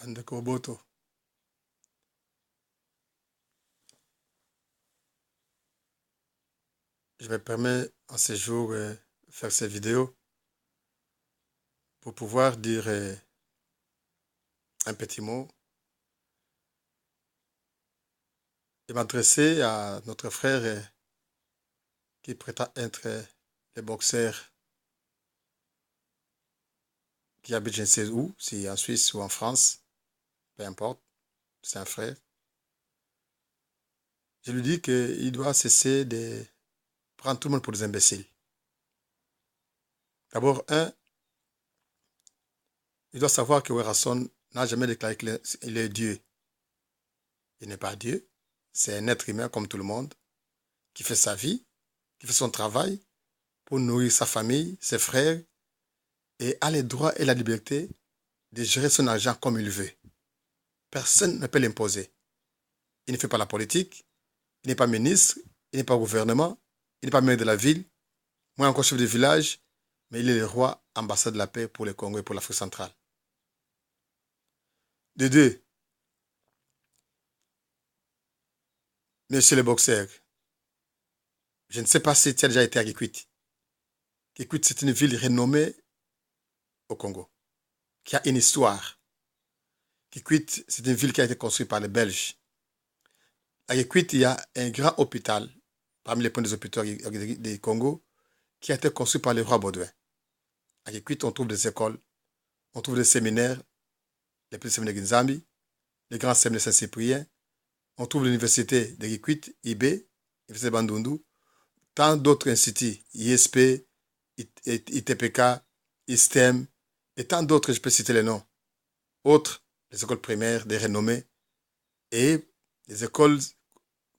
Andeko Boto. Je me permets en ce jour de faire cette vidéo pour pouvoir dire un petit mot et m'adresser à notre frère qui prétend être le boxeur qui habite je ne sais où, si en Suisse ou en France, peu importe, c'est un frère. Je lui dis qu'il doit cesser de prendre tout le monde pour des imbéciles. D'abord, il doit savoir que Werason n'a jamais déclaré qu'il est Dieu. Il n'est pas Dieu, c'est un être humain comme tout le monde, qui fait sa vie, qui fait son travail pour nourrir sa famille, ses frères, et a le droit et la liberté de gérer son argent comme il veut. Personne ne peut l'imposer. Il ne fait pas la politique, il n'est pas ministre, il n'est pas au gouvernement, il n'est pas maire de la ville, moi encore chef de village, mais il est le roi ambassadeur de la paix pour le Congo et pour l'Afrique centrale. De deux, monsieur le boxeur, je ne sais pas si tu as déjà été à Kikwit. Kikwit, c'est une ville renommée au Congo, qui a une histoire. Kikwit, c'est une ville qui a été construite par les Belges. À Kikwit, il y a un grand hôpital, parmi les points des hôpitaux du Congo, qui a été construit par le roi Baudouin. À Kikwit, on trouve des écoles, on trouve des séminaires, les petits séminaires de Nzambi, les grands séminaires de Saint-Cyprien, on trouve l'université de Kikwit, IB, l'université de Bandundu, tant d'autres instituts, ISP, ITPK, ISTEM, et tant d'autres, je peux citer les noms. Autres, les écoles primaires, des renommées, et les écoles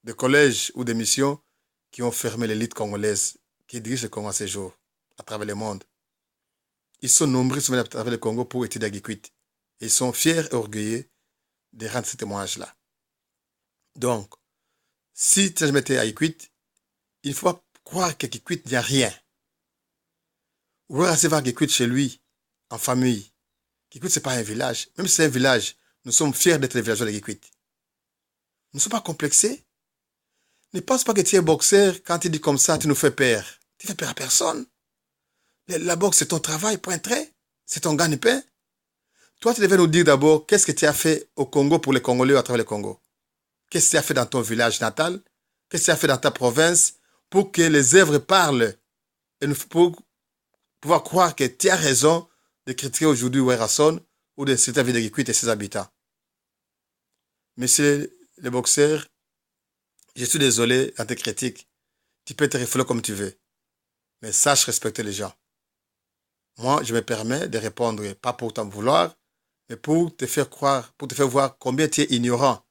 de collèges ou de missions qui ont fermé l'élite congolaise, qui dirige le Congo à ces jours, à travers le monde. Ils sont nombreux souvent à travers le Congo pour étudier à Kikwit. Et ils sont fiers et orgueilleux de rendre ce témoignage-là. Donc, si tu as jamais été à Kikwit, il faut croire qu'à Kikwit, il n'y a rien. Ou rester voir Kikwit chez lui, en famille. Kikwit, ce n'est pas un village. Même si c'est un village, nous sommes fiers d'être les villageois de Kikwit. Nous ne sommes pas complexés. Ne pense pas que tu es boxeur, quand tu dis comme ça, tu nous fais peur. Tu ne fais peur à personne. La boxe, c'est ton travail, point trait. C'est ton gagne-pain. Toi, tu devais nous dire d'abord qu'est-ce que tu as fait au Congo pour les Congolais ou à travers le Congo. Qu'est-ce que tu as fait dans ton village natal? Qu'est-ce que tu as fait dans ta province pour que les œuvres parlent et nous, pour pouvoir croire que tu as raison de critiquer aujourd'hui Werason ou de cette ville de Kikwit et ses habitants. Monsieur le boxeur, je suis désolé quand tu critiques. Tu peux te refouler comme tu veux. Mais sache respecter les gens. Moi, je me permets de répondre, pas pour t'en vouloir, mais pour te faire croire, pour te faire voir combien tu es ignorant.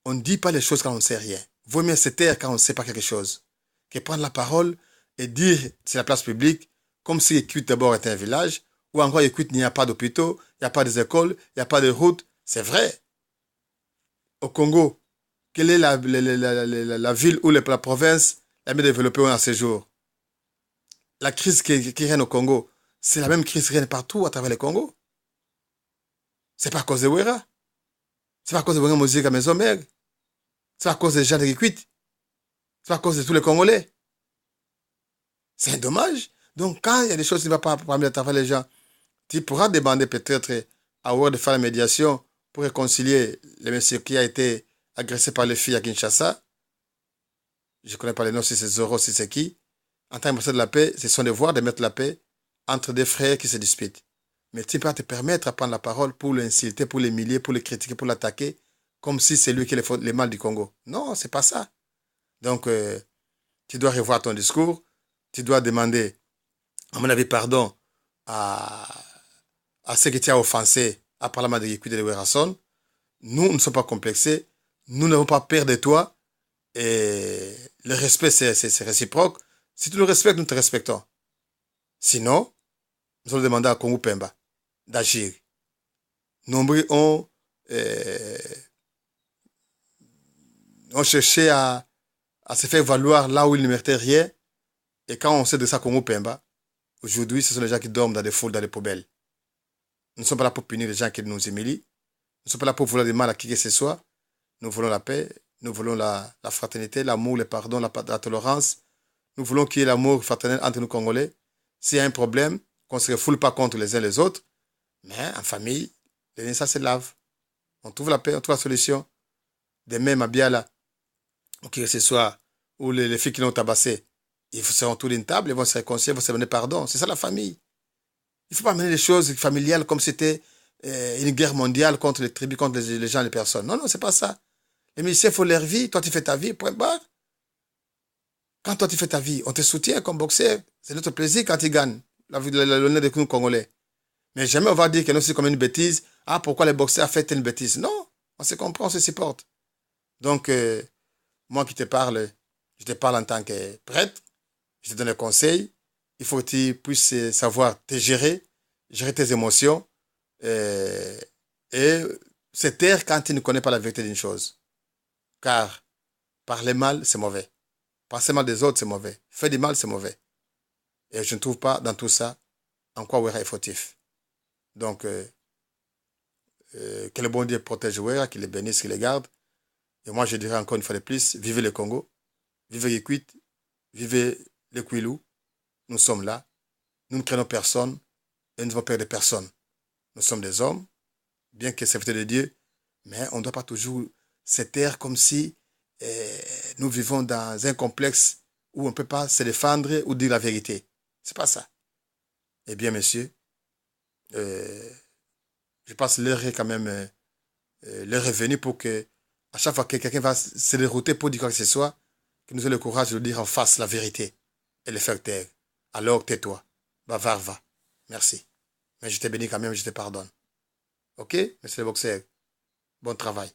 On ne dit pas les choses quand on ne sait rien. Vaut mieux se taire quand on ne sait pas quelque chose que prendre la parole et dire c'est la place publique comme si Kikwit d'abord était un village ou encore Kikwit il n'y a pas d'hôpitaux, il n'y a pas d'écoles, il n'y a pas de routes. C'est vrai. Au Congo, quelle est la ville ou la province la mieux développée en ces jours? La crise qui règne au Congo, c'est la même crise qui règne partout à travers le Congo. C'est pas à cause de Wera. C'est pas à cause de Wera Musique à Maison Mère. C'est pas à cause des gens de Kikwit. C'est pas à cause de tous les Congolais. C'est un dommage. Donc, quand il y a des choses qui ne vont pas parmi à travers les gens, tu pourras demander peut-être à Wera de faire la médiation pour réconcilier le monsieur qui a été agressé par les filles à Kinshasa. Je ne connais pas les noms, si c'est Zoro, si c'est qui. En tant que de la paix, c'est son devoir de mettre la paix entre des frères qui se disputent. Mais tu ne peux pas te permettre de prendre la parole pour l'insulter, pour l'humilier, pour le critiquer, pour l'attaquer, comme si c'est lui qui est le mal du Congo. Non, c'est pas ça. Donc, tu dois revoir ton discours, tu dois demander, à mon avis, pardon à, à ceux qui t'ont offensé à Parlement de Kikwit et de Werason. Nous ne sommes pas complexés, nous n'avons pas peur de toi, et le respect, c'est réciproque. Si tu nous respectes, nous te respectons. Sinon, nous allons demander à Congo Pemba d'agir. Nombreux euh, ont cherché à se faire valoir là où ils ne méritaient rien. Et quand on sait de ça, Congo Pemba, aujourd'hui, ce sont les gens qui dorment dans des foules, dans des poubelles. Nous ne sommes pas là pour punir les gens qui nous humilient. ne sommes pas là pour vouloir du mal à qui que ce soit. Nous voulons la paix, nous voulons la fraternité, l'amour, le pardon, la tolérance. Nous voulons qu'il y ait l'amour fraternel entre nous Congolais. S'il y a un problème, qu'on ne se refoule pas contre les uns les autres, mais en famille, ça se lave. On trouve la paix, on trouve la solution. De même à Biala, ou qui que ce soit, ou les filles qui l'ont tabassé, ils seront tous d'une table, ils vont se réconcilier, ils vont se demander pardon. C'est ça la famille. Il ne faut pas amener les choses familiales comme c'était une guerre mondiale contre les tribus, contre les gens, les personnes. Non, non, c'est pas ça. Les musiciens font leur vie, toi tu fais ta vie, point barre. Quand toi tu fais ta vie, on te soutient comme boxeur. C'est notre plaisir quand tu gagnes l'honneur de nous Congolais. Mais jamais on va dire que nous c'est comme une bêtise. Ah, pourquoi les boxeurs ont fait une bêtise? Non, on se comprend, on se supporte. Donc, moi qui te parle, je te parle en tant que prêtre, je te donne des conseils. Il faut que tu puisses savoir te gérer tes émotions et se taire quand tu ne connais pas la vérité d'une chose. Car parler mal, c'est mauvais. Penser mal des autres, c'est mauvais. Faire du mal, c'est mauvais. Et je ne trouve pas dans tout ça en quoi Wera est fautif. Donc, que le bon Dieu protège Wera, qu'il les bénisse, qu'il les garde. Et moi, je dirais encore une fois de plus, vivez le Congo, vivez Yekwit, vivez les Kwilu. Nous sommes là. Nous ne craignons personne et nous ne devons perdre personne. Nous sommes des hommes, bien que serviteurs de Dieu, mais on ne doit pas toujours se taire comme si nous vivons dans un complexe où on ne peut pas se défendre ou dire la vérité. C'est pas ça. Eh bien, monsieur, je pense que l'heure est quand même l'heure est venue pour que, à chaque fois que quelqu'un va se dérouter pour dire quoi que ce soit, que nous ayons le courage de dire en face la vérité et le faire taire. Alors tais-toi. Bavard va. Merci. Mais je te bénis quand même, je te pardonne. Ok, monsieur le boxeur? Bon travail.